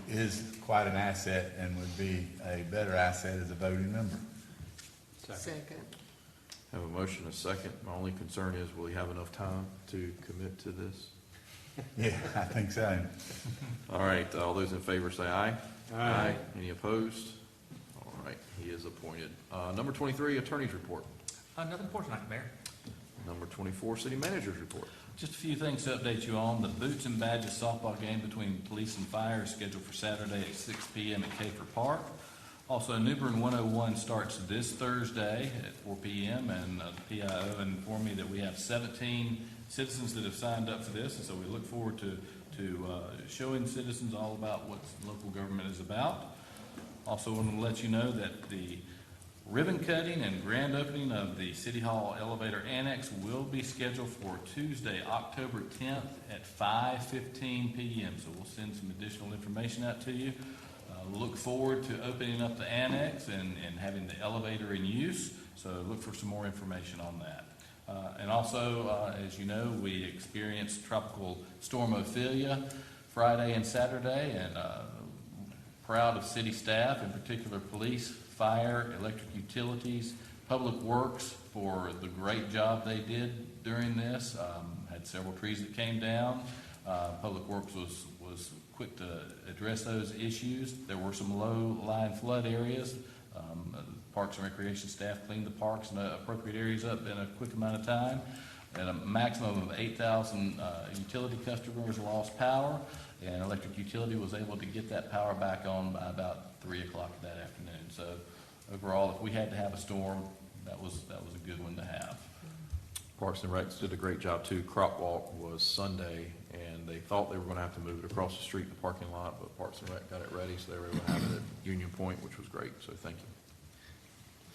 is quite an asset, and would be a better asset as a voting member. Second. Have a motion, a second. My only concern is, will he have enough time to commit to this? Yeah, I think so. All right, all those in favor say aye. Aye. Any opposed? All right, he is appointed. Number 23, Attorney's Report. Nothing for tonight, Mayor. Number 24, City Manager's Report. Just a few things to update you on. The Boots and Badges softball game between police and fire is scheduled for Saturday at 6 p.m. at Kafer Park. Also, New Bern 101 starts this Thursday at 4 p.m. and the PIO informed me that we have 17 citizens that have signed up for this, and so we look forward to showing citizens all about what local government is about. Also, want to let you know that the ribbon cutting and grand opening of the City Hall Elevator Annex will be scheduled for Tuesday, October 10th at 5:15 p.m. So we'll send some additional information out to you. Look forward to opening up the annex and having the elevator in use. So look for some more information on that. And also, as you know, we experienced Tropical Storm Ophelia Friday and Saturday, and proud of city staff, in particular police, fire, electric utilities, public works for the great job they did during this. Had several trees that came down. Public works was quick to address those issues. There were some low-lying flood areas. Parks and Recreation staff cleaned the parks and appropriate areas up in a quick amount of time. And a maximum of 8,000 utility customers lost power, and electric utility was able to get that power back on by about 3 o'clock that afternoon. So overall, if we had to have a storm, that was a good one to have. Parks and Recs did a great job too. Crop Walk was Sunday, and they thought they were going to have to move it across the street in the parking lot, but Parks and Rec got it ready, so they were able to have it at Union Point, which was great, so thank you.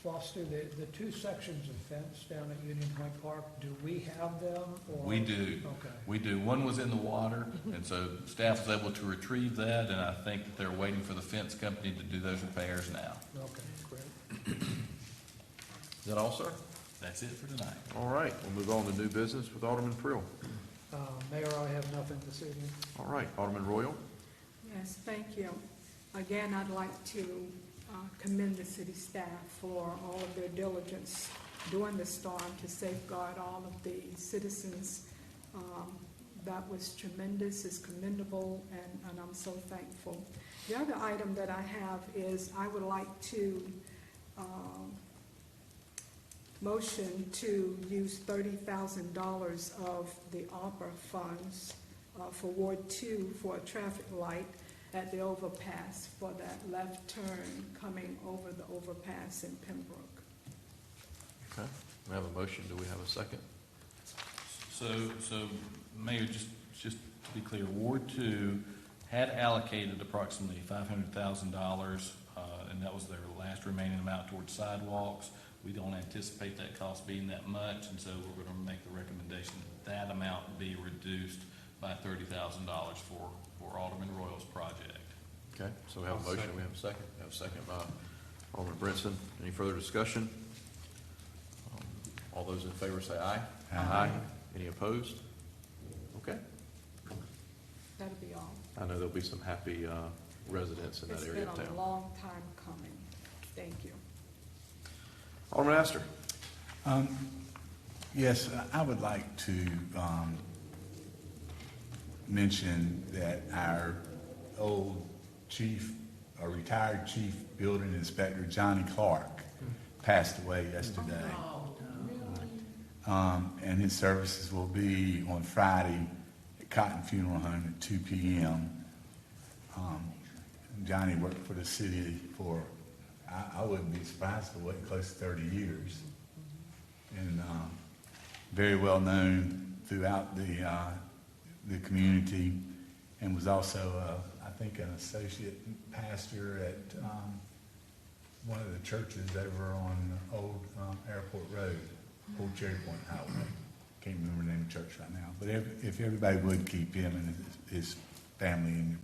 Foster, the two sections of fence down at Union Point Park, do we have them? Or? We do. Okay. We do. One was in the water, and so staff was able to retrieve that, and I think that they're waiting for the fence company to do those repairs now. Okay, great. Is that all, sir? That's it for tonight. All right, we'll move on to new business with Alderman Prill. Mayor, I have nothing this evening. All right, Alderman Royal. Yes, thank you. Again, I'd like to commend the city staff for all of their diligence during the storm to safeguard all of the citizens. That was tremendous, it's commendable, and I'm so thankful. The other item that I have is I would like to motion to use $30,000 of the ARPA funds for Ward 2 for a traffic light at the overpass for that left turn coming over the overpass in Pembroke. Okay, we have a motion. Do we have a second? So Mayor, just to be clear, Ward 2 had allocated approximately $500,000, and that was their last remaining amount towards sidewalks. We don't anticipate that cost being that much, and so we're going to make the recommendation that amount be reduced by $30,000 for Alderman Royal's project. Okay, so we have a motion. We have a second. We have a second by Alderman Brinson. Any further discussion? All those in favor say aye. Aye. Any opposed? Okay. That'll be all. I know there'll be some happy residents in that area of It's been town. a long time coming. Thank you. Alderman Astor. Yes, I would like to mention that our old retired chief building inspector, Johnny Clark, passed away yesterday. And his services will be on Friday at Cotton Funeral Home at 2 p.m. Johnny worked for the city for, I wouldn't be surprised if it wasn't close to 30 years. And very well known throughout the community, and was also, I think, an associate pastor at one of the churches over on Old Airport Road, Old Cherry Point Highway. Can't remember the name of the church right now. But if everybody would keep him and his family in your